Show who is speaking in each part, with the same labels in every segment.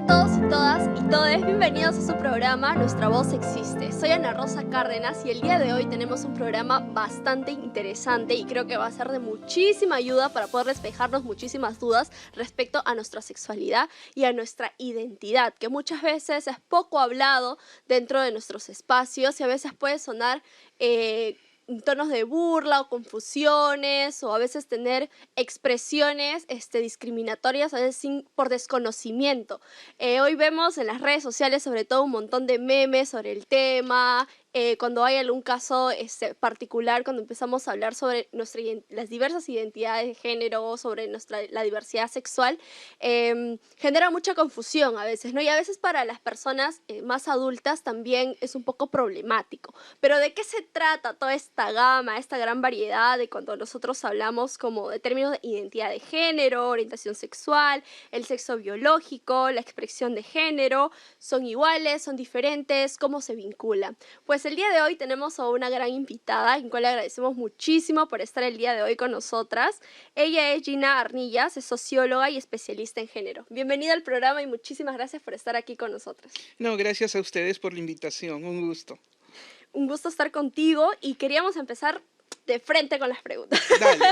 Speaker 1: a todos y todas y todes, bienvenidos a su programa Nuestra Voz Existe. Soy Ana Rosa Cárdenas y el día de hoy tenemos un programa bastante interesante y creo que va a ser de muchísima ayuda para poder despejarnos muchísimas dudas respecto a nuestra sexualidad y a nuestra identidad, que muchas veces es poco hablado dentro de nuestros espacios y a veces puede sonar tonos de burla o confusiones o a veces tener expresiones discriminatorias a veces por desconocimiento. Hoy vemos en las redes sociales sobre todo un montón de memes sobre el tema. Cuando hay algún caso particular, cuando empezamos a hablar sobre las diversas identidades de género, sobre la diversidad sexual, genera mucha confusión a veces, ¿no? Y a veces para las personas más adultas también es un poco problemático. Pero ¿de qué se trata toda esta gama, esta gran variedad de cuando nosotros hablamos como de términos de identidad de género, orientación sexual, el sexo biológico, la expresión de género? ¿Son iguales? ¿Son diferentes? ¿Cómo se vinculan? Pues el día de hoy tenemos a una gran invitada, a la cual le agradecemos muchísimo por estar el día de hoy con nosotras. Ella es Gina Arnillas, es socióloga y especialista en género. Bienvenida al programa y muchísimas gracias por estar aquí con nosotras.
Speaker 2: No, gracias a ustedes por la invitación, un gusto.
Speaker 1: Un gusto estar contigo y queríamos empezar de frente con las preguntas.
Speaker 2: Dale.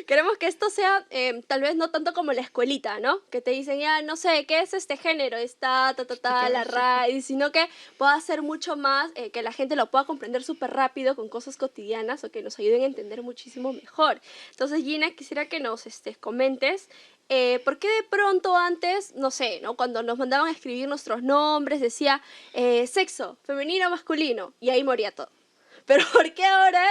Speaker 1: Queremos que esto sea tal vez no tanto como la escuelita, ¿no? Que te dicen, ya, no sé, ¿qué es este género? Está, la RAE, sino que pueda ser mucho más, que la gente lo pueda comprender súper rápido con cosas cotidianas o que nos ayuden a entender muchísimo mejor. Entonces, Gina, quisiera que nos comentes ¿por qué de pronto antes, no sé, ¿no? Cuando nos mandaban a escribir nuestros nombres, decía sexo, femenino, masculino, y ahí moría todo? Pero ¿por qué ahora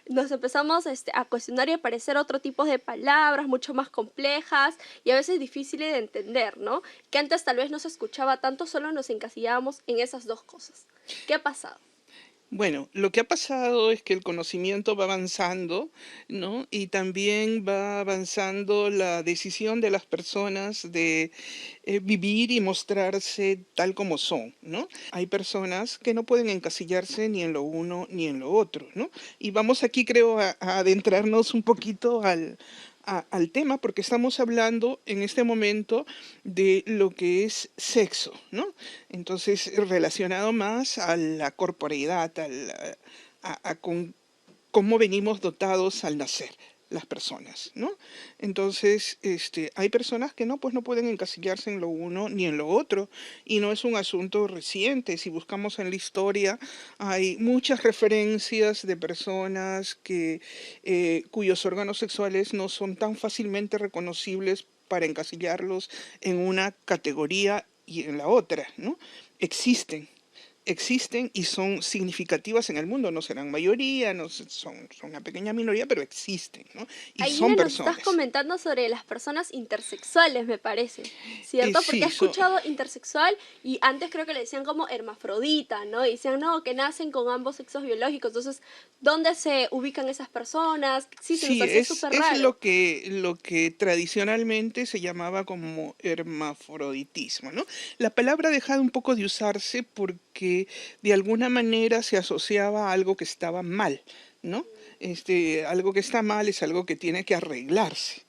Speaker 1: nos empezamos a cuestionar y a aparecer otro tipo de palabras mucho más complejas y a veces difíciles de entender, ¿no? Que antes tal vez no se escuchaba tanto, solo nos encasillábamos en esas dos cosas. ¿Qué ha pasado?
Speaker 2: Bueno, lo que ha pasado es que el conocimiento va avanzando, ¿no? Y también va avanzando la decisión de las personas de vivir y mostrarse tal como son, ¿no? Hay personas que no pueden encasillarse ni en lo uno ni en lo otro, ¿no? Y vamos aquí, creo, a adentrarnos un poquito al tema, porque estamos hablando en este momento de lo que es sexo, ¿no? Entonces, relacionado más a la corporeidad, con cómo venimos dotados al nacer las personas, ¿no? Entonces, hay personas que no, pues no pueden encasillarse en lo uno ni en lo otro, y no es un asunto reciente. Si buscamos en la historia, hay muchas referencias de personas cuyos órganos sexuales no son tan fácilmente reconocibles para encasillarlos en una categoría y en la otra, ¿no? Existen y son significativas en el mundo, no serán mayoría, son una pequeña minoría, pero existen, ¿no? Y
Speaker 1: Ahí,
Speaker 2: son
Speaker 1: Gina, nos estás
Speaker 2: personas.
Speaker 1: comentando sobre las personas intersexuales, me parece, ¿cierto? Porque he
Speaker 2: Sí,
Speaker 1: escuchado intersexual y antes creo que le decían como hermafrodita, ¿no? Y decían, no, que nacen con ambos sexos biológicos. Entonces, ¿dónde se ubican esas personas? Sí, se nos
Speaker 2: sí,
Speaker 1: hacía
Speaker 2: es,
Speaker 1: súper
Speaker 2: es
Speaker 1: raro.
Speaker 2: lo que tradicionalmente se llamaba como hermafroditismo, ¿no? La palabra ha dejado un poco de usarse porque de alguna manera se asociaba a algo que estaba mal, ¿no? Algo que está mal es algo que tiene que arreglarse,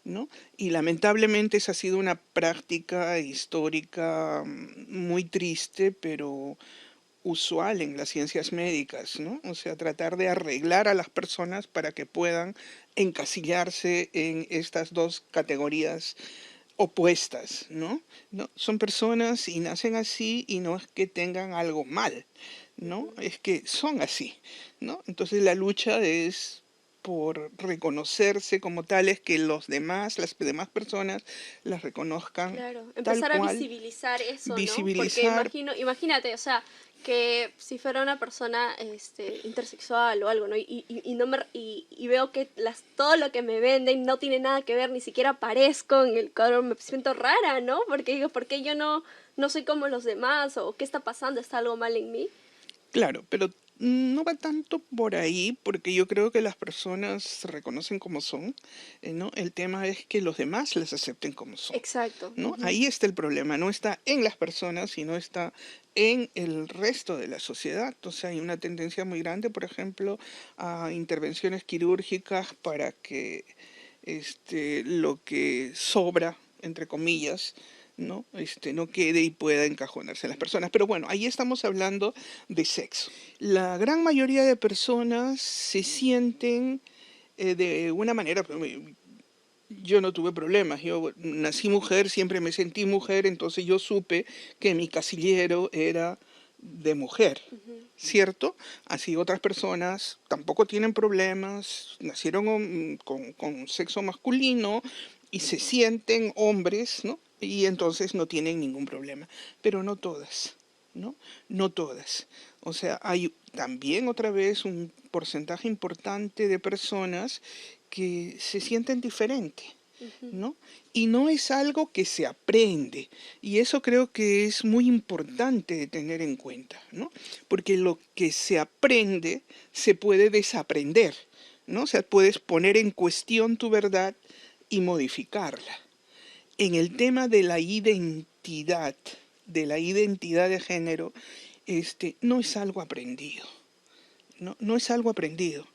Speaker 2: ¿no? Y lamentablemente esa ha sido una práctica histórica muy triste, pero usual en las ciencias médicas, ¿no? O sea, tratar de arreglar a las personas para que puedan encasillarse en estas dos categorías opuestas, ¿no? ¿No? Son personas y nacen así y no es que tengan algo mal, ¿no? Es que son así, ¿no? Entonces la lucha es por reconocerse como tales, que los demás, las demás personas las reconozcan
Speaker 1: Claro,
Speaker 2: tal
Speaker 1: empezar a
Speaker 2: cual,
Speaker 1: visibilizar eso, ¿no? Porque
Speaker 2: visibilizar.
Speaker 1: imagínate, o sea, que si fuera una persona intersexual o algo, ¿no? Y no y veo que todo lo que me venden no tiene nada que ver, ni siquiera aparezco en el cuadro, me siento rara, ¿no? Porque digo, ¿por qué yo no soy como los demás? ¿O qué está pasando? ¿Está algo mal en mí?
Speaker 2: Claro, pero no va tanto por ahí, porque yo creo que las personas se reconocen como son, ¿no? El tema es que los demás las acepten como son,
Speaker 1: Exacto.
Speaker 2: ¿no? Ahí está el problema, no está en las personas, sino está en el resto de la sociedad. Entonces hay una tendencia muy grande, por ejemplo, a intervenciones quirúrgicas para que lo que sobra, entre comillas, ¿no? No quede y pueda encajonarse en las personas. Pero bueno, ahí estamos hablando de sexo. La gran mayoría de personas se sienten de una manera, yo no tuve problemas, yo nací mujer, siempre me sentí mujer, entonces yo supe que mi casillero era de mujer,
Speaker 1: Ujú.
Speaker 2: ¿cierto? Así otras personas tampoco tienen problemas, nacieron con sexo masculino y se sienten hombres, ¿no? Y entonces no tienen ningún problema, pero no todas, ¿no? No todas. O sea, hay también otra vez un porcentaje importante de personas que se sienten diferente,
Speaker 1: Ujú.
Speaker 2: ¿no? Y no es algo que se aprende. Y eso creo que es muy importante de tener en cuenta, ¿no? Porque lo que se aprende se puede desaprender, ¿no? O sea, puedes poner en cuestión tu verdad y modificarla. En el tema de la identidad de género, no es algo aprendido, ¿no? No es algo aprendido.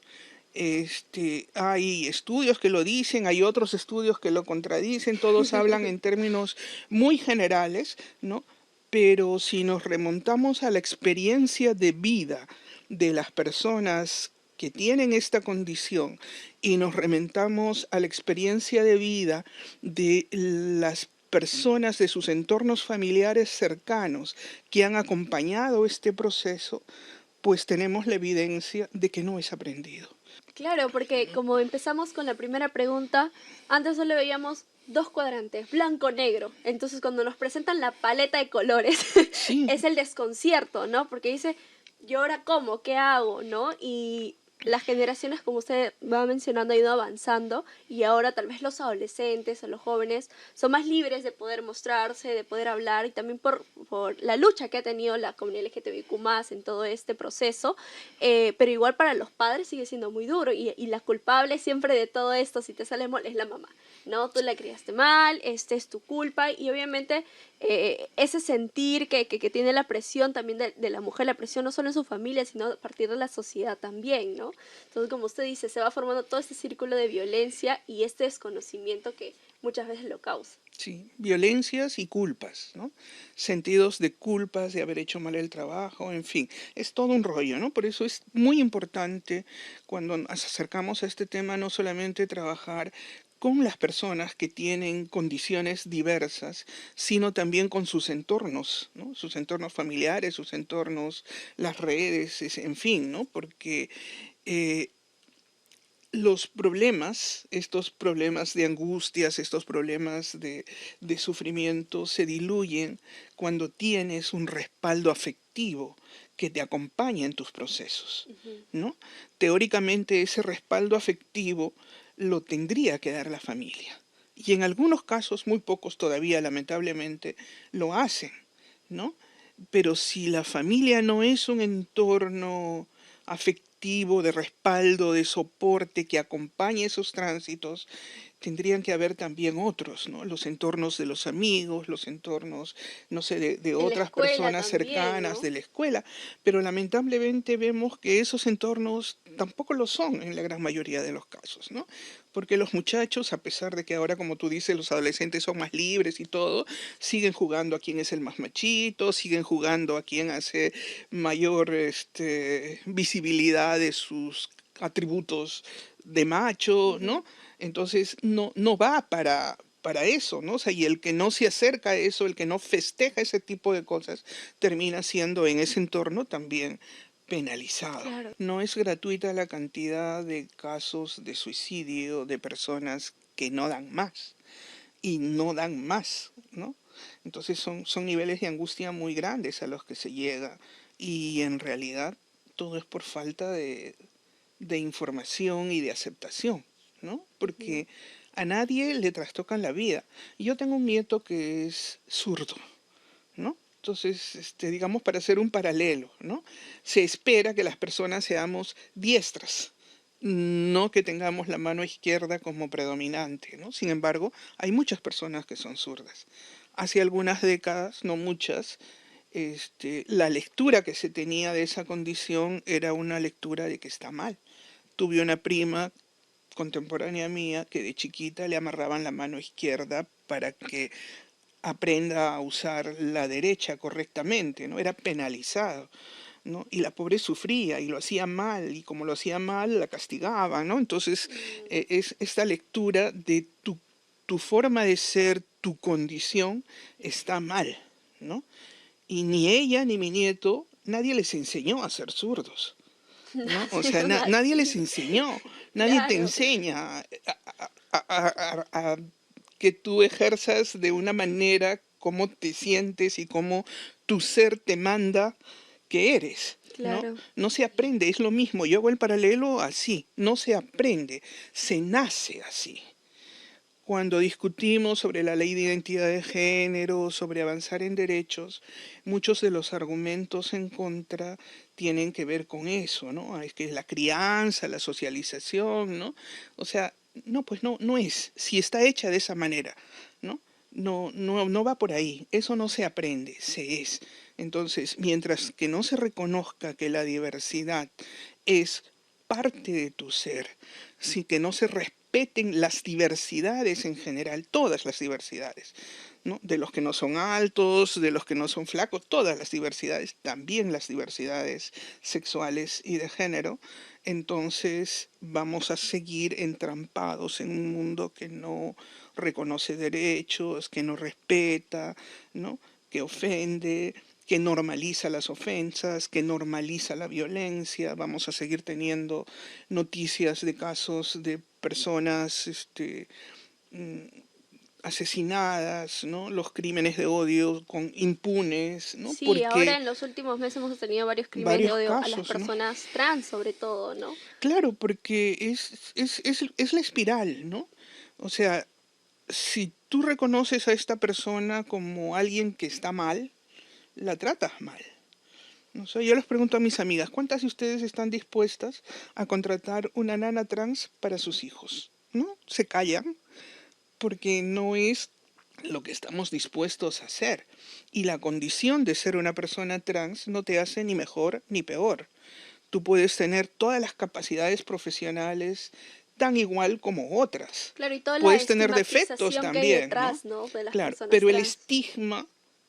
Speaker 2: Hay estudios que lo dicen, hay otros estudios que lo contradicen, todos hablan en términos muy generales, ¿no? Pero si nos remontamos a la experiencia de vida de las personas que tienen esta condición y nos remontamos a la experiencia de vida de las personas de sus entornos familiares cercanos que han acompañado este proceso, pues tenemos la evidencia de que no es aprendido.
Speaker 1: Claro, porque como empezamos con la primera pregunta, antes solo veíamos dos cuadrantes, blanco-negro. Entonces cuando nos presentan la paleta de colores,
Speaker 2: Sí,
Speaker 1: es el desconcierto, ¿no? Porque dice, ¿yo ahora cómo? ¿Qué hago? ¿No? Y las generaciones, como usted va mencionando, han ido avanzando y ahora tal vez los adolescentes o los jóvenes son más libres de poder mostrarse, de poder hablar y también por la lucha que ha tenido la comunidad LGTBIQ+, en todo este proceso, pero igual para los padres sigue siendo muy duro y la culpable siempre de todo esto, si te sale mal, es la mamá, ¿no? Tú la criaste mal, este es tu culpa y obviamente ese sentir que tiene la presión también de la mujer, la presión no solo en su familia, sino a partir de la sociedad también, ¿no? Entonces, como usted dice, se va formando todo este círculo de violencia y este desconocimiento que muchas veces lo causa.
Speaker 2: sí, violencias y culpas, ¿no? Sentidos de culpas de haber hecho mal el trabajo, en fin, es todo un rollo, ¿no? Por eso es muy importante cuando nos acercamos a este tema no solamente trabajar con las personas que tienen condiciones diversas, sino también con sus entornos, ¿no? Sus entornos familiares, sus entornos, las redes, en fin, ¿no? Porque eh, los problemas, estos problemas de angustias, estos problemas de sufrimiento se diluyen cuando tienes un respaldo afectivo que te acompaña en tus procesos,
Speaker 1: Ujú.
Speaker 2: ¿no? Teóricamente ese respaldo afectivo lo tendría que dar la familia. Y en algunos casos, muy pocos todavía lamentablemente, lo hacen, ¿no? Pero si la familia no es un entorno afectivo, de respaldo, de soporte que acompañe esos tránsitos, tendrían que haber también otros, ¿no? Los entornos de los amigos, los entornos, no sé, de
Speaker 1: En la
Speaker 2: otras
Speaker 1: escuela
Speaker 2: personas
Speaker 1: también,
Speaker 2: cercanas
Speaker 1: ¿no?
Speaker 2: de la escuela, pero lamentablemente vemos que esos entornos tampoco lo son en la gran mayoría de los casos, ¿no? Porque los muchachos, a pesar de que ahora, como tú dices, los adolescentes son más libres y todo, siguen jugando a quién es el más machito, siguen jugando a quién hace mayor visibilidad de sus atributos de macho,
Speaker 1: Ujú.
Speaker 2: ¿no? Entonces no va para eso, ¿no? O sea, y el que no se acerca a eso, el que no festeja ese tipo de cosas, termina siendo en ese entorno también penalizado.
Speaker 1: Claro.
Speaker 2: No es gratuita la cantidad de casos de suicidio de personas que no dan más y no dan más, ¿no? Entonces son niveles de angustia muy grandes a los que se llega y en realidad todo es por falta de información y de aceptación, ¿no?
Speaker 1: Ujú.
Speaker 2: Porque a nadie le trastocan la vida. Yo tengo un nieto que es zurdo, ¿no? Entonces, digamos, para hacer un paralelo, ¿no? Se espera que las personas seamos diestras, no que tengamos la mano izquierda como predominante, ¿no? Sin embargo, hay muchas personas que son zurdas. Hace algunas décadas, no muchas, la lectura que se tenía de esa condición era una lectura de que está mal. Tuve una prima contemporánea mía que de chiquita le amarraban la mano izquierda para que aprenda a usar la derecha correctamente, ¿no? Era penalizado, ¿no? Y la pobre sufría y lo hacía mal, y como lo hacía mal, la castigaban, ¿no? Entonces,
Speaker 1: Mm,
Speaker 2: es esta lectura de tu forma de ser, tu condición, está mal, ¿no? Y ni ella ni mi nieto, nadie les enseñó a ser zurdos, ¿no? O sea, nadie les
Speaker 1: nadie.
Speaker 2: enseñó, nadie te
Speaker 1: Claro,
Speaker 2: enseña a que tú ejerzas de una manera cómo te sientes y cómo tu ser te manda que eres, ¿no?
Speaker 1: claro.
Speaker 2: No se aprende, es lo mismo, yo hago el paralelo así, no se aprende, se nace así. Cuando discutimos sobre la ley de identidad de género, sobre avanzar en derechos, muchos de los argumentos en contra tienen que ver con eso, ¿no? Es que es la crianza, la socialización, ¿no? O sea, no, pues no, no es, si está hecha de esa manera, ¿no? No va por ahí, eso no se aprende, se es. Entonces, mientras que no se reconozca que la diversidad es parte de tu ser, sí que no se respeten las diversidades en general, todas las diversidades, ¿no? De los que no son altos, de los que no son flacos, todas las diversidades, también las diversidades sexuales y de género, entonces vamos a seguir entrampados en un mundo que no reconoce derechos, que no respeta, ¿no? Que ofende, que normaliza las ofensas, que normaliza la violencia. Vamos a seguir teniendo noticias de casos de personas mm, asesinadas, ¿no? Los crímenes de odio con impunes, ¿no?
Speaker 1: Sí, ahora
Speaker 2: Porque
Speaker 1: en los últimos meses hemos tenido varios crímenes de
Speaker 2: varios
Speaker 1: odio a las
Speaker 2: casos, ¿no?
Speaker 1: personas trans, sobre todo, ¿no?
Speaker 2: Claro, porque es la espiral, ¿no? O sea, si tú reconoces a esta persona como alguien que está mal, la tratas mal. No sé, yo les pregunto a mis amigas, ¿cuántas de ustedes están dispuestas a contratar una nana trans para sus hijos? ¿No? Se callan porque no es lo que estamos dispuestos a hacer. Y la condición de ser una persona trans no te hace ni mejor ni peor. Tú puedes tener todas las capacidades profesionales tan igual como otras.
Speaker 1: Claro, y toda la
Speaker 2: Puedes tener defectos
Speaker 1: estigmatización que hay
Speaker 2: también, ¿no?
Speaker 1: detrás, ¿no? De las
Speaker 2: Claro,
Speaker 1: personas
Speaker 2: pero
Speaker 1: trans.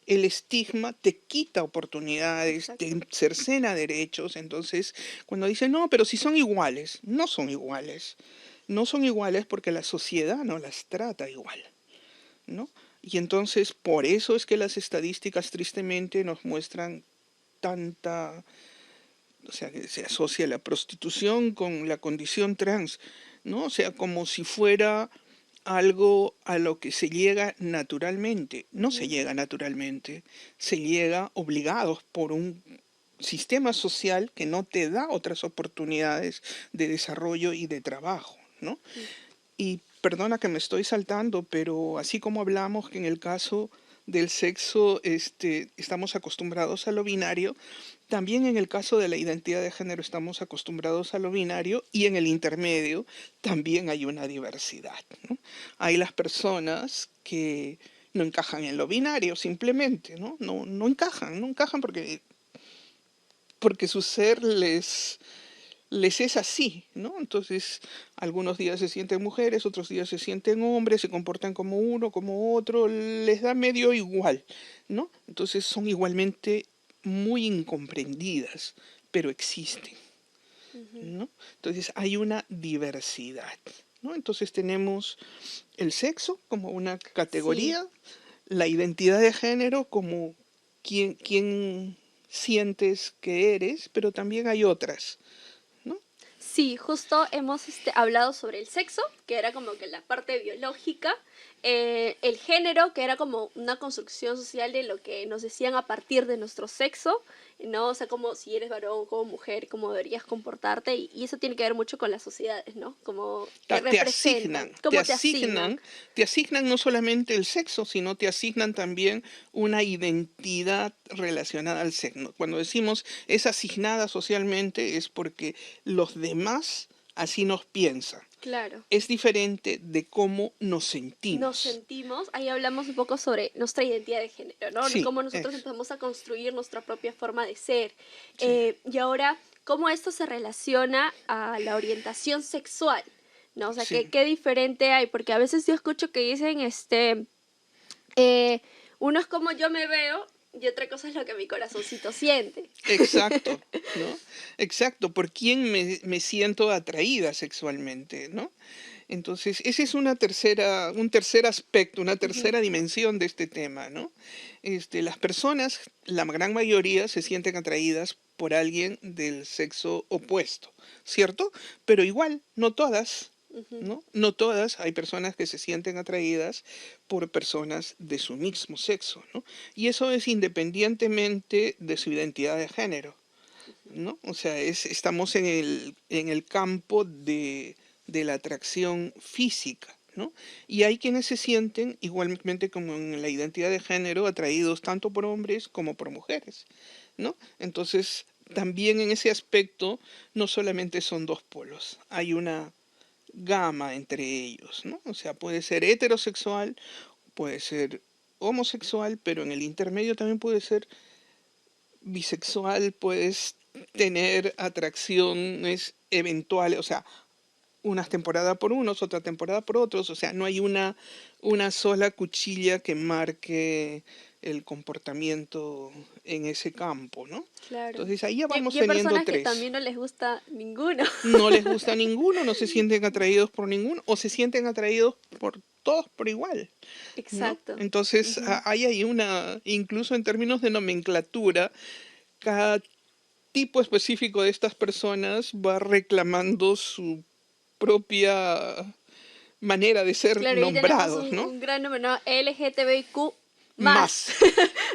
Speaker 2: el estigma te quita oportunidades, te
Speaker 1: Exacto.
Speaker 2: cercena derechos. Entonces, cuando dicen, no, pero si son iguales, no son iguales. No son iguales porque la sociedad no las trata igual, ¿no? Y entonces, por eso es que las estadísticas tristemente nos muestran tanta, o sea, que se asocia la prostitución con la condición trans, ¿no? O sea, como si fuera algo a lo que se llega naturalmente. No se
Speaker 1: Ujú.
Speaker 2: llega naturalmente, se llega obligados por un sistema social que no te da otras oportunidades de desarrollo y de trabajo, ¿no? Y perdona que me estoy saltando, pero así como hablamos que en el caso del sexo estamos acostumbrados a lo binario, también en el caso de la identidad de género estamos acostumbrados a lo binario y en el intermedio también hay una diversidad, ¿no? Hay las personas que no encajan en lo binario simplemente, ¿no? No encajan porque su ser les es así, ¿no? Entonces, algunos días se sienten mujeres, otros días se sienten hombres, se comportan como uno, como otro, les da medio igual, ¿no? Entonces son igualmente muy incomprendidas, pero existen,
Speaker 1: Ujú.
Speaker 2: ¿no? Entonces hay una diversidad, ¿no? Entonces tenemos el sexo como una
Speaker 1: Sí.
Speaker 2: categoría, la identidad de género como quién sientes que eres, pero también hay otras, ¿no?
Speaker 1: Sí, justo hemos hablado sobre el sexo, que era como que la parte biológica, el género, que era como una construcción social de lo que nos decían a partir de nuestro sexo, ¿no? O sea, como si eres varón, como mujer, cómo deberías comportarte, y eso tiene que ver mucho con las sociedades, ¿no? Como que
Speaker 2: Te
Speaker 1: representan,
Speaker 2: asignan,
Speaker 1: cómo te asignan.
Speaker 2: te asignan no solamente el sexo, sino te asignan también una identidad relacionada al sexo. Cuando decimos es asignada socialmente es porque los demás así nos piensan.
Speaker 1: Claro.
Speaker 2: Es diferente de cómo nos
Speaker 1: Nos
Speaker 2: sentimos.
Speaker 1: sentimos, ahí hablamos un poco sobre nuestra identidad de género, ¿no?
Speaker 2: Sí,
Speaker 1: Cómo nosotros
Speaker 2: eso,
Speaker 1: empezamos a construir nuestra propia forma de ser.
Speaker 2: sí,
Speaker 1: Y ahora, cómo esto se relaciona a la orientación sexual, ¿no? O sea,
Speaker 2: sí,
Speaker 1: qué diferente hay, porque a veces yo escucho que dicen, eh, uno es como yo me veo y otra cosa es lo que mi corazoncito siente.
Speaker 2: Exacto, ¿no? Exacto, por quién me siento atraída sexualmente, ¿no? Entonces, ese es un tercer aspecto, una
Speaker 1: Ujú.
Speaker 2: tercera dimensión de este tema, ¿no? Las personas, la gran mayoría, se sienten atraídas por alguien del sexo opuesto, ¿cierto? Pero igual, no todas,
Speaker 1: Ujú.
Speaker 2: ¿no? No todas, hay personas que se sienten atraídas por personas de su mismo sexo, ¿no? Y eso es independientemente de su identidad de género, ¿no? O sea, estamos en el campo de la atracción física, ¿no? Y hay quienes se sienten, igualmente como en la identidad de género, atraídos tanto por hombres como por mujeres, ¿no? Entonces, también en ese aspecto, no solamente son dos polos, hay una gama entre ellos, ¿no? O sea, puede ser heterosexual, puede ser homosexual, pero en el intermedio también puede ser bisexual, puedes tener atracciones eventuales, o sea, unas temporadas por unos, otra temporada por otros, o sea, no hay una sola cuchilla que marque el comportamiento en ese campo, ¿no?
Speaker 1: Claro.
Speaker 2: Entonces ahí ya vamos
Speaker 1: Y hay
Speaker 2: teniendo
Speaker 1: personas que
Speaker 2: tres.
Speaker 1: también no les gusta ninguno.
Speaker 2: No les gusta ninguno, no se sienten atraídos por ninguno, o se sienten atraídos por todos por igual, ¿no?
Speaker 1: Exacto.
Speaker 2: Entonces
Speaker 1: Ujú.
Speaker 2: hay ahí incluso en términos de nomenclatura, cada tipo específico de estas personas va reclamando su propia manera de ser
Speaker 1: Claro, ahí tenemos
Speaker 2: nombrados, ¿no?
Speaker 1: un gran número, ¿no? LGTBIQ más.
Speaker 2: Más.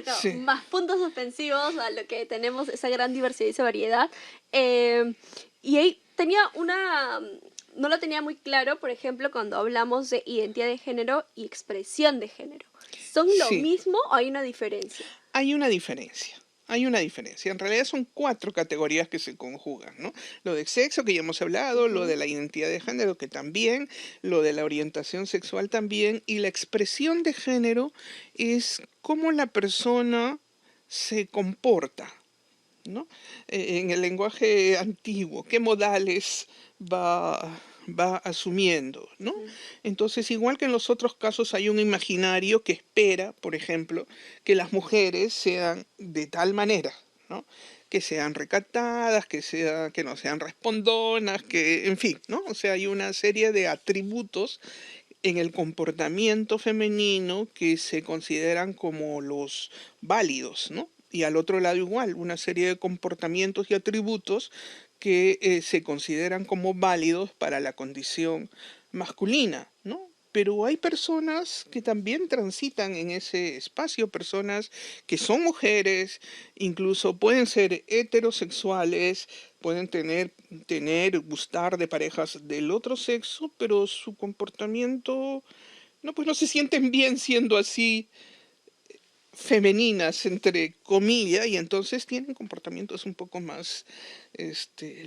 Speaker 1: No,
Speaker 2: Sí,
Speaker 1: más puntos suspensivos a lo que tenemos esa gran diversidad y esa variedad. Eh, y ahí tenía no lo tenía muy claro, por ejemplo, cuando hablamos de identidad de género y expresión de género. ¿Son lo
Speaker 2: sí.
Speaker 1: mismo o hay una diferencia?
Speaker 2: Hay una diferencia. Hay una diferencia. En realidad son cuatro categorías que se conjugan, ¿no? Lo de sexo, que ya hemos hablado, lo
Speaker 1: Ujú.
Speaker 2: de la identidad de género, que también, lo de la orientación sexual también, y la expresión de género es cómo la persona se comporta, ¿no? En el lenguaje antiguo, qué modales va, va asumiendo, ¿no?
Speaker 1: Ujú.
Speaker 2: Entonces, igual que en los otros casos hay un imaginario que espera, por ejemplo, que las mujeres sean de tal manera, ¿no? Que sean recatadas, que no sean respondonas, que, en fin, ¿no? O sea, hay una serie de atributos en el comportamiento femenino que se consideran como los válidos, ¿no? Y al otro lado igual, una serie de comportamientos y atributos que se consideran como válidos para la condición masculina, ¿no? Pero hay personas que también transitan en ese espacio, personas que son mujeres, incluso pueden ser heterosexuales, pueden gustar de parejas del otro sexo, pero su comportamiento, no, pues no se sienten bien siendo así femeninas, entre comillas, y entonces tienen comportamientos un poco más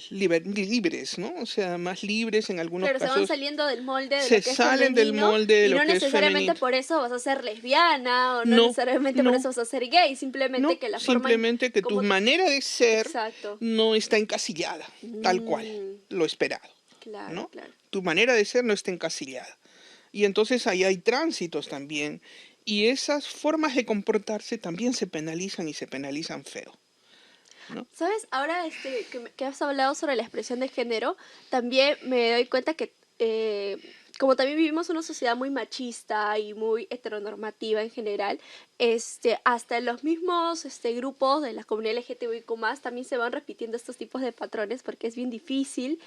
Speaker 2: libres, ¿no? O sea, más libres en algunos
Speaker 1: Claro, se van
Speaker 2: casos.
Speaker 1: saliendo del molde de
Speaker 2: Se
Speaker 1: lo que es
Speaker 2: salen del
Speaker 1: femenino
Speaker 2: molde de
Speaker 1: y
Speaker 2: lo
Speaker 1: no
Speaker 2: que es
Speaker 1: necesariamente
Speaker 2: femenino.
Speaker 1: por eso vas a ser lesbiana o no
Speaker 2: No,
Speaker 1: necesariamente por
Speaker 2: no,
Speaker 1: eso vas a ser gay, simplemente
Speaker 2: no,
Speaker 1: que la forma en
Speaker 2: simplemente que tu
Speaker 1: cómo...
Speaker 2: manera de ser
Speaker 1: Exacto.
Speaker 2: no está encasillada, tal cual,
Speaker 1: Mm,
Speaker 2: lo esperado,
Speaker 1: claro,
Speaker 2: ¿no?
Speaker 1: claro.
Speaker 2: Tu manera de ser no está encasillada. Y entonces ahí hay tránsitos también. Y esas formas de comportarse también se penalizan y se penalizan feo, ¿no?
Speaker 1: ¿Sabes? Ahora que has hablado sobre la expresión de género, también me doy cuenta que como también vivimos una sociedad muy machista y muy heteronormativa en general, hasta en los mismos grupos de la comunidad LGTBIQ+, también se van repitiendo estos tipos de patrones porque es bien difícil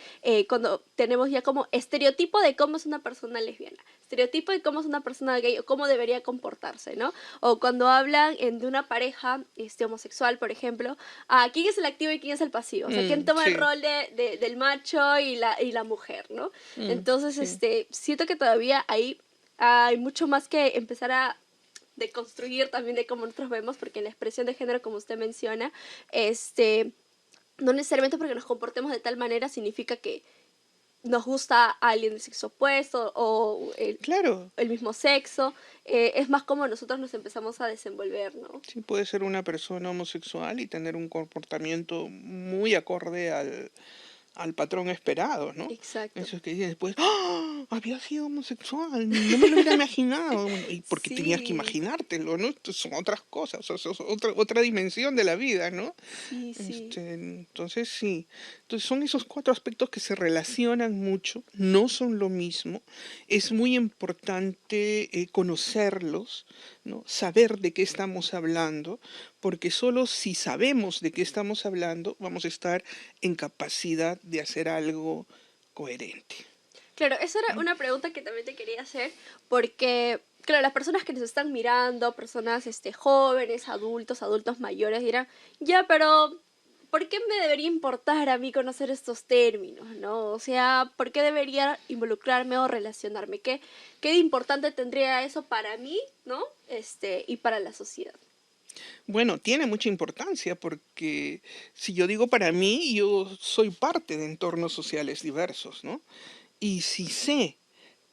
Speaker 1: cuando tenemos ya como estereotipo de cómo es una persona lesbiana, estereotipo de cómo es una persona gay o cómo debería comportarse, ¿no? O cuando hablan de una pareja homosexual, por ejemplo, quién es el activo y quién es el pasivo, o sea, quién toma el
Speaker 2: Sí,
Speaker 1: rol del macho y la mujer, ¿no? Entonces,
Speaker 2: sí.
Speaker 1: siento que todavía hay mucho más que empezar a deconstruir también de cómo nosotros vemos, porque en la expresión de género, como usted menciona, no necesariamente porque nos comportemos de tal manera significa que nos gusta a alguien del sexo opuesto o
Speaker 2: Claro,
Speaker 1: el mismo sexo, es más como nosotros nos empezamos a desenvolver, ¿no?
Speaker 2: sí puede ser una persona homosexual y tener un comportamiento muy acorde al patrón esperado, ¿no?
Speaker 1: Exacto.
Speaker 2: Eso es que dicen después, ¡ah! Había sido homosexual, no me lo hubiera imaginado. Y porque tenías que
Speaker 1: Sí,
Speaker 2: imaginártelo, ¿no? Esto son otras cosas, o sea, es otra dimensión de la vida, ¿no?
Speaker 1: sí, sí.
Speaker 2: Entonces sí. Entonces son esos cuatro aspectos que se relacionan mucho, no son lo mismo. Es muy importante conocerlos, ¿no? Saber de qué estamos hablando, porque solo si sabemos de qué estamos hablando, vamos a estar en capacidad de hacer algo coherente.
Speaker 1: Claro, esa era una pregunta que también te quería hacer, porque, claro, las personas que nos están mirando, personas jóvenes, adultos, adultos mayores, dirán, ya, pero ¿por qué me debería importar a mí conocer estos términos, no? O sea, ¿por qué debería involucrarme o relacionarme? ¿Qué de importante tendría eso para mí, no? Y para la sociedad.
Speaker 2: Bueno, tiene mucha importancia porque si yo digo para mí, yo soy parte de entornos sociales diversos, ¿no? Y si sé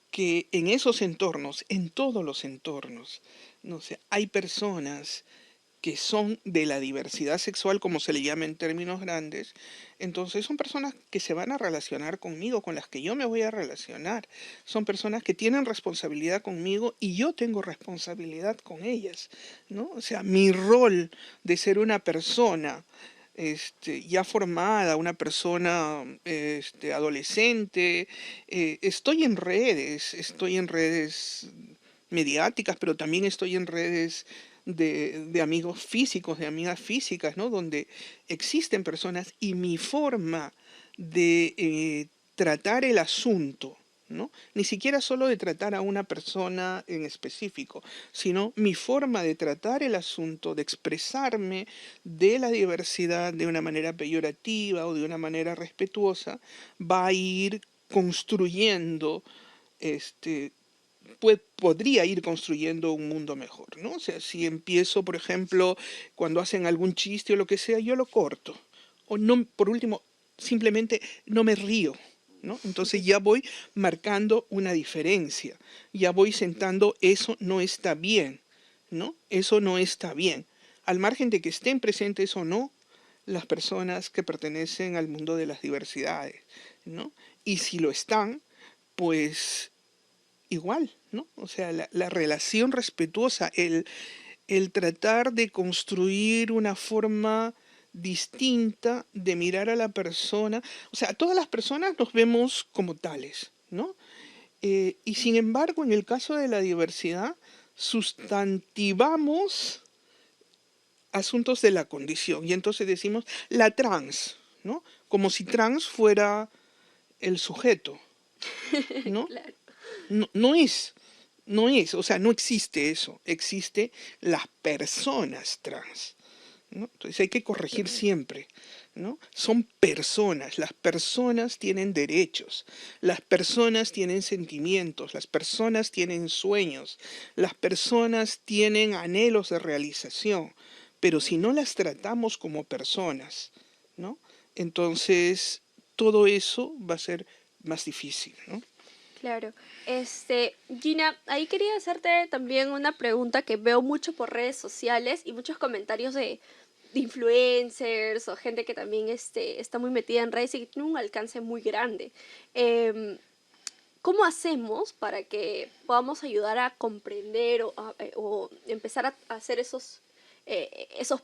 Speaker 2: que en esos entornos, en todos los entornos, no sé, hay personas que son de la diversidad sexual, como se le llama en términos grandes, entonces son personas que se van a relacionar conmigo, con las que yo me voy a relacionar. Son personas que tienen responsabilidad conmigo y yo tengo responsabilidad con ellas, ¿no? O sea, mi rol de ser una persona ya formada, una persona adolescente, estoy en redes mediáticas, pero también estoy en redes de amigos físicos, de amigas físicas, ¿no? Donde existen personas y mi forma de tratar el asunto, ¿no? Ni siquiera solo de tratar a una persona en específico, sino mi forma de tratar el asunto, de expresarme de la diversidad de una manera peyorativa o de una manera respetuosa, va a ir construyendo este, podría ir construyendo un mundo mejor, ¿no? O sea, si empiezo, por ejemplo, cuando hacen algún chiste o lo que sea, yo lo corto. O no, por último, simplemente no me río, ¿no? Entonces ya voy marcando una diferencia, ya voy sentando eso no está bien, ¿no? Eso no está bien. Al margen de que estén presentes o no las personas que pertenecen al mundo de las diversidades, ¿no? Y si lo están, pues igual, ¿no? O sea, la relación respetuosa, el tratar de construir una forma distinta de mirar a la persona. O sea, todas las personas nos vemos como tales, ¿no? Y sin embargo, en el caso de la diversidad, sustantivamos asuntos de la condición. Y entonces decimos la trans, ¿no? Como si trans fuera el sujeto, ¿no?
Speaker 1: Claro.
Speaker 2: No, no es, o sea, no existe eso, existe las personas trans, ¿no? Entonces hay que corregir
Speaker 1: Claro.
Speaker 2: siempre, ¿no? Son personas, las personas tienen derechos, las personas tienen sentimientos, las personas tienen sueños, las personas tienen anhelos de realización, pero si no las tratamos como personas, ¿no? Entonces todo eso va a ser más difícil, ¿no?
Speaker 1: Claro. Gina, ahí quería hacerte también una pregunta que veo mucho por redes sociales y muchos comentarios de influencers o gente que también está muy metida en redes y que tiene un alcance muy grande. Em, ¿Cómo hacemos para que podamos ayudar a comprender o empezar a hacer esos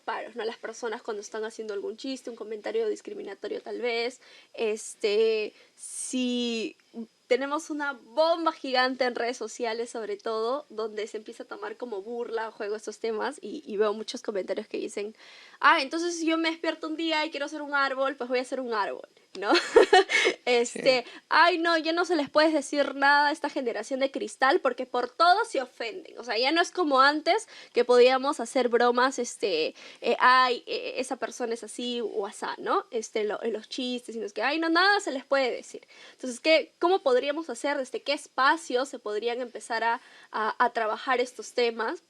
Speaker 1: paros, ¿no? Las personas cuando están haciendo algún chiste, un comentario discriminatorio tal vez, si tenemos una bomba gigante en redes sociales sobre todo, donde se empieza a tomar como burla o juego estos temas y veo muchos comentarios que dicen, entonces si yo me despierto un día y quiero hacer un árbol, pues voy a hacer un árbol, ¿no?
Speaker 2: Sí.
Speaker 1: Ay, no, ya no se les puede decir nada a esta generación de cristal porque por todo se ofenden. O sea, ya no es como antes que podíamos hacer bromas, esa persona es así o asá, ¿no? En los chistes, y no es que, ay, no, nada se les puede decir. Entonces, ¿cómo podríamos hacer, desde qué espacios se podrían empezar a trabajar estos temas?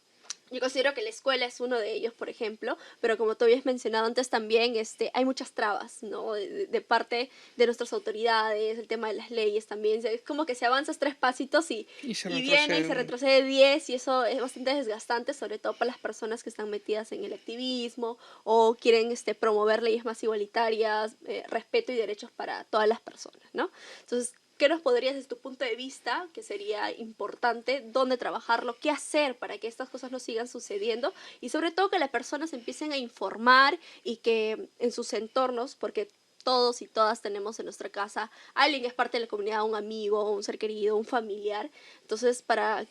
Speaker 1: Yo considero que la escuela es uno de ellos, por ejemplo, pero como tú habías mencionado antes también, hay muchas trabas, ¿no? De parte de nuestras autoridades, el tema de las leyes también. Es como que si avanzas 3 pasitos
Speaker 2: Y se
Speaker 1: y viene y se
Speaker 2: retroceden.
Speaker 1: retrocede 10 y eso es bastante desgastante, sobre todo para las personas que están metidas en el activismo o quieren promover leyes más igualitarias, respeto y derechos para todas las personas, ¿no? Entonces, ¿qué nos podrías, desde tu punto de vista, que sería importante, dónde trabajarlo, qué hacer para que estas cosas no sigan sucediendo y sobre todo que las personas empiecen a informar y que en sus entornos, porque todos y todas tenemos en nuestra casa alguien que es parte de la comunidad, un amigo, un ser querido, un familiar, entonces para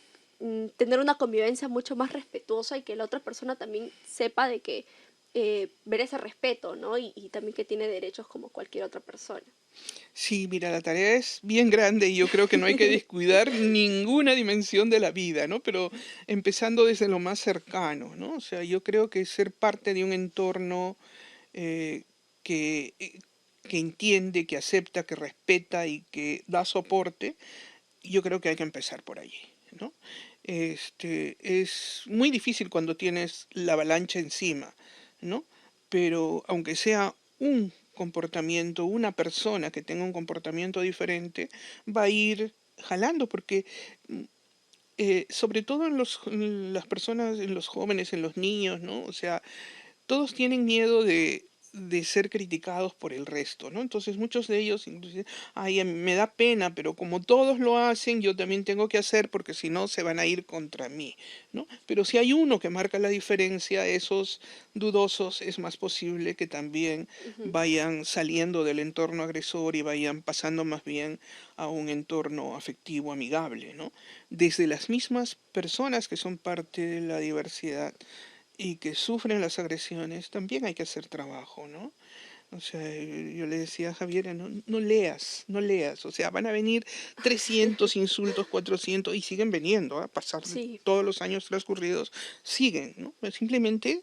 Speaker 1: tener una convivencia mucho más respetuosa y que la otra persona también sepa de que merece respeto, ¿no? Y también que tiene derechos como cualquier otra persona.
Speaker 2: Sí, mira, la tarea es bien grande y yo creo que no hay que descuidar ninguna dimensión de la vida, ¿no? Pero empezando desde lo más cercano, ¿no? O sea, yo creo que ser parte de un entorno eh, que, eh, que entiende, que acepta, que respeta y que da soporte, yo creo que hay que empezar por allí, ¿no? Es muy difícil cuando tienes la avalancha encima, ¿no? Pero aunque sea un comportamiento, una persona que tenga un comportamiento diferente, va a ir jalando, porque sobre todo en las personas, en los jóvenes, en los niños, ¿no? O sea, todos tienen miedo de ser criticados por el resto, ¿no? Entonces muchos de ellos inclusive, ay, me da pena, pero como todos lo hacen, yo también tengo que hacer porque si no se van a ir contra mí, ¿no? Pero si hay uno que marca la diferencia, esos dudosos es más posible que también
Speaker 1: Ujú.
Speaker 2: vayan saliendo del entorno agresor y vayan pasando más bien a un entorno afectivo amigable, ¿no? Desde las mismas personas que son parte de la diversidad y que sufren las agresiones, también hay que hacer trabajo, ¿no? O sea, yo le decía a Javier, no, no leas, no leas. O sea, van a venir 300 insultos, 400 y siguen veniendo, a pasar
Speaker 1: Sí,
Speaker 2: todos los años transcurridos, siguen, ¿no? Pues simplemente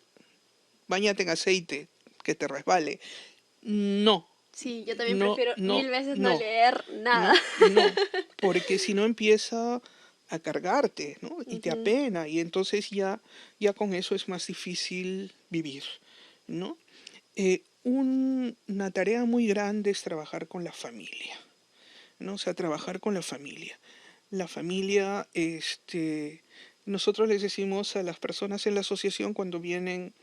Speaker 2: bañate en aceite, que te resbale. No,
Speaker 1: sí, yo también
Speaker 2: no,
Speaker 1: prefiero
Speaker 2: no,
Speaker 1: mil veces no
Speaker 2: no,
Speaker 1: leer nada.
Speaker 2: no, no, porque si no empieza a cargarte, ¿no? Y te
Speaker 1: Ujú.
Speaker 2: apena, y entonces ya con eso es más difícil vivir, ¿no? Una tarea muy grande es trabajar con la familia, ¿no? O sea, trabajar con la familia. La familia, nosotros les decimos a las personas en la asociación cuando vienen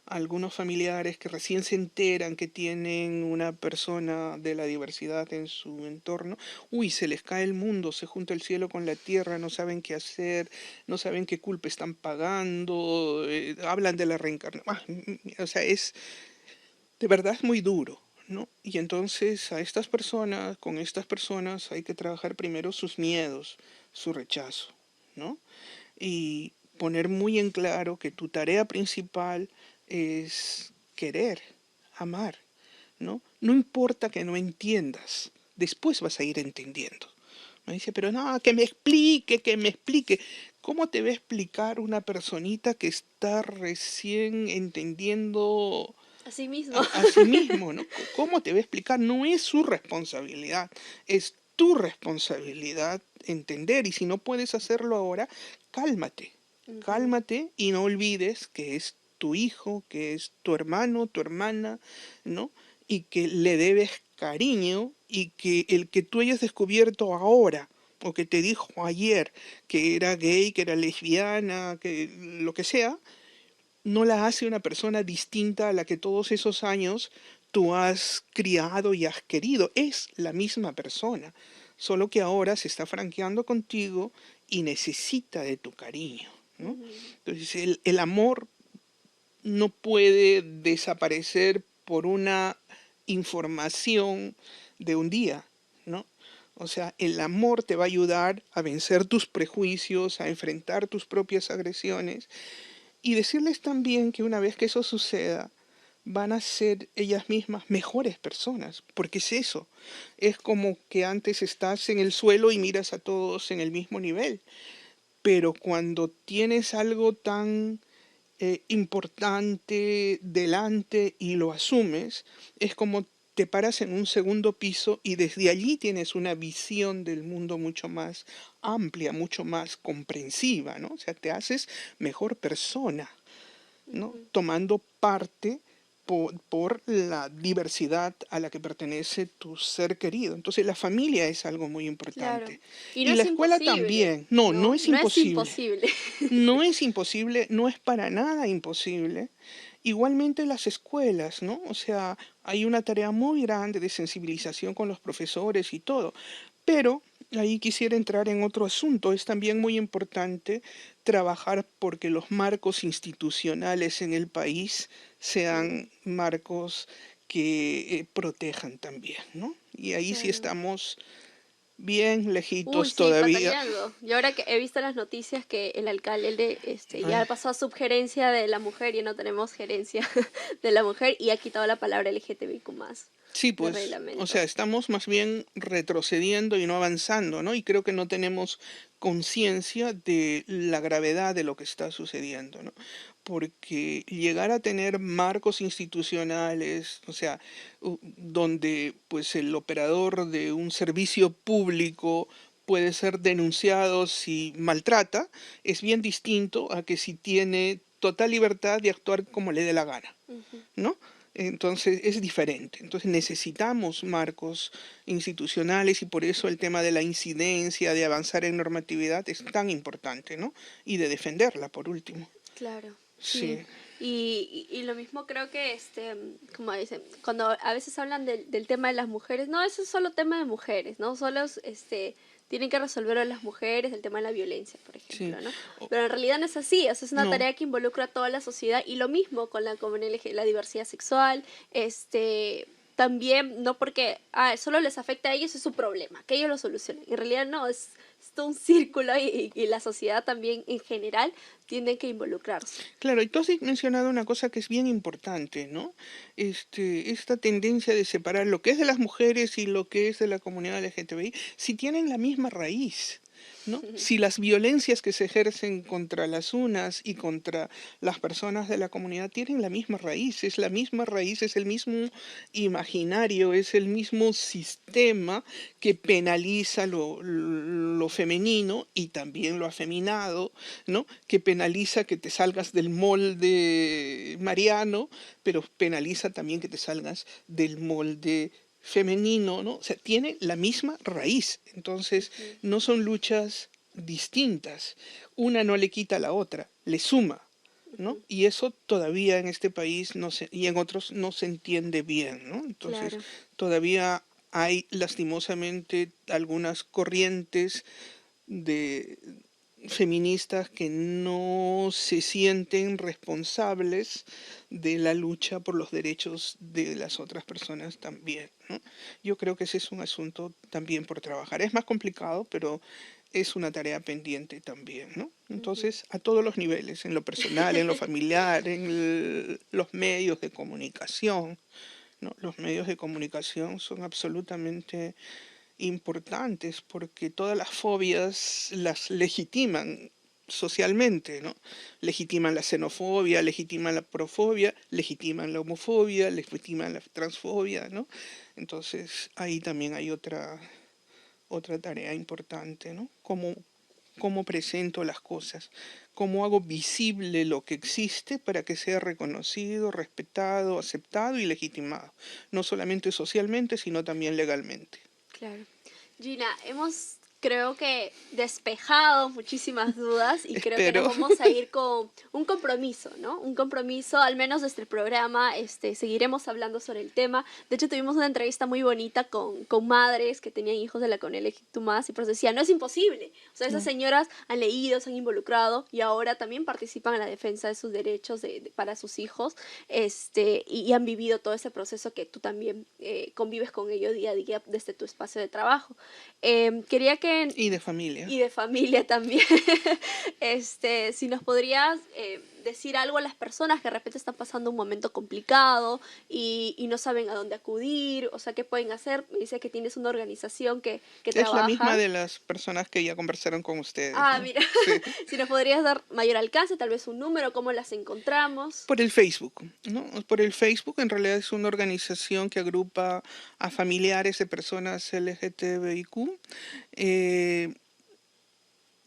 Speaker 2: algunos familiares que recién se enteran que tienen una persona de la diversidad en su entorno, uy, se les cae el mundo, se junta el cielo con la tierra, no saben qué hacer, no saben qué culpa están pagando, hablan de la reencarnación, o sea, de verdad es muy duro, ¿no? Y entonces a estas personas, con estas personas hay que trabajar primero sus miedos, su rechazo, ¿no? Y poner muy en claro que tu tarea principal es querer, amar, ¿no? No importa que no entiendas, después vas a ir entendiendo. Me dice, pero no, que me explique, que me explique. ¿Cómo te va a explicar una personita que está recién entendiendo
Speaker 1: Así mismo.
Speaker 2: a sí mismo, ¿no? ¿Cómo te va a explicar? No es su responsabilidad, es tu responsabilidad entender y si no puedes hacerlo ahora, cálmate,
Speaker 1: Ujú.
Speaker 2: cálmate y no olvides que es tu hijo, que es tu hermano, tu hermana, ¿no? Y que le debes cariño y que el que tú hayas descubierto ahora o que te dijo ayer que era gay, que era lesbiana, que lo que sea, no la hace una persona distinta a la que todos esos años tú has criado y has querido. Es la misma persona, solo que ahora se está franqueando contigo y necesita de tu cariño, ¿no?
Speaker 1: Ujú.
Speaker 2: Entonces el amor no puede desaparecer por una información de un día, ¿no? O sea, el amor te va a ayudar a vencer tus prejuicios, a enfrentar tus propias agresiones y decirles también que una vez que eso suceda, van a ser ellas mismas mejores personas, porque es eso. Es como que antes estás en el suelo y miras a todos en el mismo nivel, pero cuando tienes algo tan importante delante y lo asumes, es como te paras en un segundo piso y desde allí tienes una visión del mundo mucho más amplia, mucho más comprensiva, ¿no? O sea, te haces mejor persona, ¿no?
Speaker 1: Ujú.
Speaker 2: Tomando parte por la diversidad a la que pertenece tu ser querido. Entonces la familia es algo muy
Speaker 1: Claro.
Speaker 2: importante.
Speaker 1: Y no
Speaker 2: Y la
Speaker 1: es
Speaker 2: escuela
Speaker 1: imposible,
Speaker 2: también. No, no
Speaker 1: ¿no?
Speaker 2: es
Speaker 1: No es
Speaker 2: imposible.
Speaker 1: imposible.
Speaker 2: No es imposible, no es para nada imposible. Igualmente las escuelas, ¿no? O sea, hay una tarea muy grande de sensibilización con los profesores y todo. Pero ahí quisiera entrar en otro asunto. Es también muy importante trabajar porque los marcos institucionales en el país
Speaker 1: Mm,
Speaker 2: sean marcos que protejan también, ¿no? Y ahí sí
Speaker 1: claro.
Speaker 2: estamos bien
Speaker 1: Uy,
Speaker 2: lejitos
Speaker 1: sí,
Speaker 2: todavía.
Speaker 1: batallando. Y ahora que he visto las noticias que el alcalde
Speaker 2: Ay,
Speaker 1: ya pasó a subgerencia de la mujer, ya no tenemos gerencia de la mujer y ha quitado la palabra LGTBIQ más
Speaker 2: sí,
Speaker 1: del
Speaker 2: pues, o sea,
Speaker 1: reglamento.
Speaker 2: estamos más bien retrocediendo y no avanzando, ¿no? Y creo que no tenemos conciencia de la gravedad de lo que está sucediendo, ¿no? Porque llegar a tener marcos institucionales, o sea, donde pues el operador de un servicio público puede ser denunciado si maltrata, es bien distinto a que si tiene total libertad de actuar como le dé la gana,
Speaker 1: Ujú.
Speaker 2: ¿no? Entonces es diferente. Entonces necesitamos marcos institucionales y por eso el tema de la incidencia, de avanzar en normatividad es tan importante, ¿no? Y de defenderla, por último.
Speaker 1: Claro, sí.
Speaker 2: Sí,
Speaker 1: Y lo mismo creo que, como dicen, cuando a veces hablan del tema de las mujeres, no, eso es solo tema de mujeres, ¿no? Solo, tienen que resolverlo las mujeres, el tema de la violencia, por
Speaker 2: sí.
Speaker 1: ejemplo, ¿no?
Speaker 2: O-
Speaker 1: Pero en realidad no es así, o sea, es una
Speaker 2: no,
Speaker 1: tarea que involucra a toda la sociedad y lo mismo con la comunidad la diversidad sexual, también, no porque solo les afecta a ellos, es su problema, que ellos lo solucionen. En realidad no, es todo un círculo y la sociedad también en general tiene que involucrarse.
Speaker 2: claro, y tú has mencionado una cosa que es bien importante, ¿no? Esta tendencia de separar lo que es de las mujeres y lo que es de la comunidad LGTBI, si tienen la misma raíz, ¿no? Si las violencias que se ejercen contra las unas y contra las personas de la comunidad tienen la misma raíz, es la misma raíz, es el mismo imaginario, es el mismo sistema que penaliza lo femenino y también lo afeminado, ¿no? Que penaliza que te salgas del molde mariano, pero penaliza también que te salgas del molde femenino, ¿no? O sea, tiene la misma raíz. Entonces,
Speaker 1: Ujú.
Speaker 2: no son luchas distintas. Una no le quita a la otra, le suma, ¿no?
Speaker 1: Ujú.
Speaker 2: Y eso todavía en este país no se, y en otros no se entiende bien, ¿no? Entonces,
Speaker 1: Claro.
Speaker 2: todavía hay lastimosamente algunas corrientes de feministas que no se sienten responsables de la lucha por los derechos de las otras personas también, ¿no? Yo creo que ese es un asunto también por trabajar. Es más complicado, pero es una tarea pendiente también, ¿no?
Speaker 1: Ujú.
Speaker 2: Entonces, a todos los niveles, en lo personal, en lo familiar, en los medios de comunicación, ¿no? Los medios de comunicación son absolutamente importantes porque todas las fobias las legitiman socialmente, ¿no? Legitiman la xenofobia, legitiman la profobia, legitiman la homofobia, legitiman la transfobia, ¿no? Entonces ahí también hay otra tarea importante, ¿no? Cómo presento las cosas, cómo hago visible lo que existe para que sea reconocido, respetado, aceptado y legitimado, no solamente socialmente, sino también legalmente.
Speaker 1: Claro. Gina, hemos creo que despejado muchísimas dudas y creo que nos
Speaker 2: Espero.
Speaker 1: vamos a ir con un compromiso, ¿no? Un compromiso, al menos desde el programa, seguiremos hablando sobre el tema. De hecho, tuvimos una entrevista muy bonita con madres que tenían hijos de la con más y pues decían, no es imposible. O sea, esas
Speaker 2: No,
Speaker 1: señoras han leído, se han involucrado y ahora también participan en la defensa de sus derechos para sus hijos, y han vivido todo ese proceso que tú también convives con ellos día a día desde tu espacio de trabajo. Quería que,
Speaker 2: y de familia.
Speaker 1: y de familia también, si nos podrías decir algo a las personas que de repente están pasando un momento complicado y no saben a dónde acudir? O sea, ¿qué pueden hacer? Me dice que tienes una organización que
Speaker 2: Es la misma
Speaker 1: trabajan.
Speaker 2: de las personas que ya conversaron con ustedes,
Speaker 1: Ah,
Speaker 2: ¿no?
Speaker 1: mira,
Speaker 2: Sí.
Speaker 1: si nos podrías dar mayor alcance, tal vez un número, cómo las encontramos.
Speaker 2: Por el Facebook, ¿no? Por el Facebook en realidad es una organización que agrupa a familiares de personas LGTBIQ. Eh,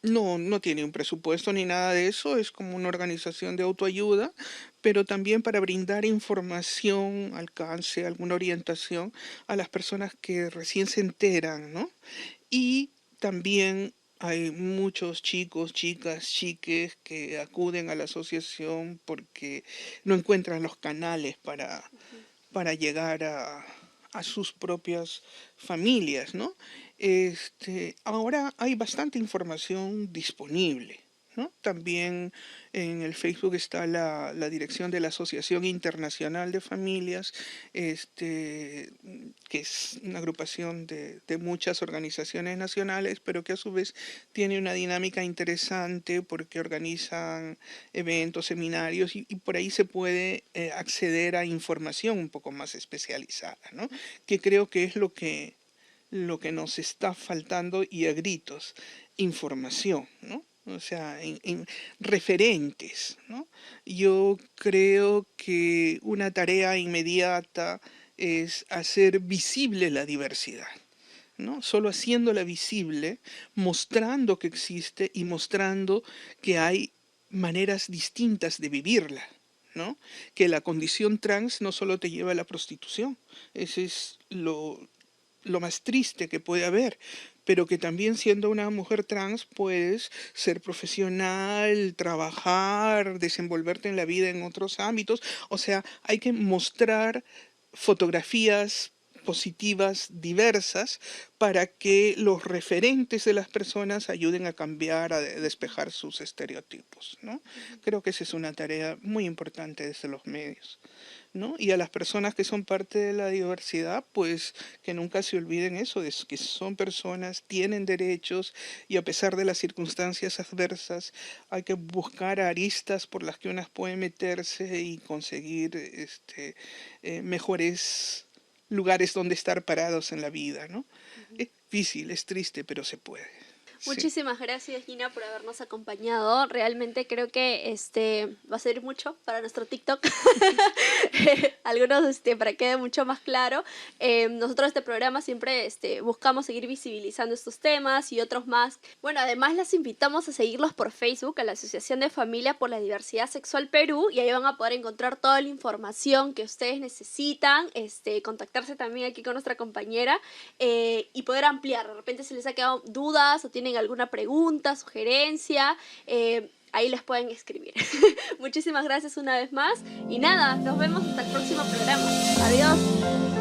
Speaker 2: no tiene un presupuesto ni nada de eso, es como una organización de autoayuda, pero también para brindar información, alcance, alguna orientación a las personas que recién se enteran, ¿no? Y también hay muchos chicos, chicas, chiques que acuden a la asociación porque no encuentran los canales
Speaker 1: Ujú.
Speaker 2: para llegar a sus propias familias, ¿no? Ahora hay bastante información disponible, ¿no? También en el Facebook está la dirección de la Asociación Internacional de Familias, que es una agrupación de muchas organizaciones nacionales, pero que a su vez tiene una dinámica interesante porque organizan eventos, seminarios y por ahí se puede acceder a información un poco más especializada, ¿no? Que creo que es lo que nos está faltando y a gritos, información, ¿no? O sea, en referentes, ¿no? Yo creo que una tarea inmediata es hacer visible la diversidad, ¿no? Solo haciéndola visible, mostrando que existe y mostrando que hay maneras distintas de vivirla, ¿no? Que la condición trans no solo te lleva a la prostitución, ese es lo más triste que puede haber, pero que también siendo una mujer trans puedes ser profesional, trabajar, desenvolverte en la vida en otros ámbitos. O sea, hay que mostrar fotografías positivas, diversas, para que los referentes de las personas ayuden a cambiar, a despejar sus estereotipos, ¿no?
Speaker 1: Ujú.
Speaker 2: Creo que esa es una tarea muy importante desde los medios, ¿no? Y a las personas que son parte de la diversidad, pues que nunca se olviden eso, de que son personas, tienen derechos y a pesar de las circunstancias adversas, hay que buscar aristas por las que unas pueden meterse y conseguir mejores lugares donde estar parados en la vida, ¿no?
Speaker 1: Ujú.
Speaker 2: Es difícil, es triste, pero se puede. Sí.
Speaker 1: Muchísimas gracias, Gina, por habernos acompañado. Realmente creo que va a servir mucho para nuestro TikTok. Algunos para que quede mucho más claro. Nosotros este programa siempre buscamos seguir visibilizando estos temas y otros más. Bueno, además las invitamos a seguirlos por Facebook, a la Asociación de Familia por la Diversidad Sexual Perú, y ahí van a poder encontrar toda la información que ustedes necesitan, contactarse también aquí con nuestra compañera y poder ampliar. De repente si les ha quedado dudas o tienen alguna pregunta, sugerencia, ahí les pueden escribir. Muchísimas gracias una vez más y nada, nos vemos hasta el próximo programa. Adiós.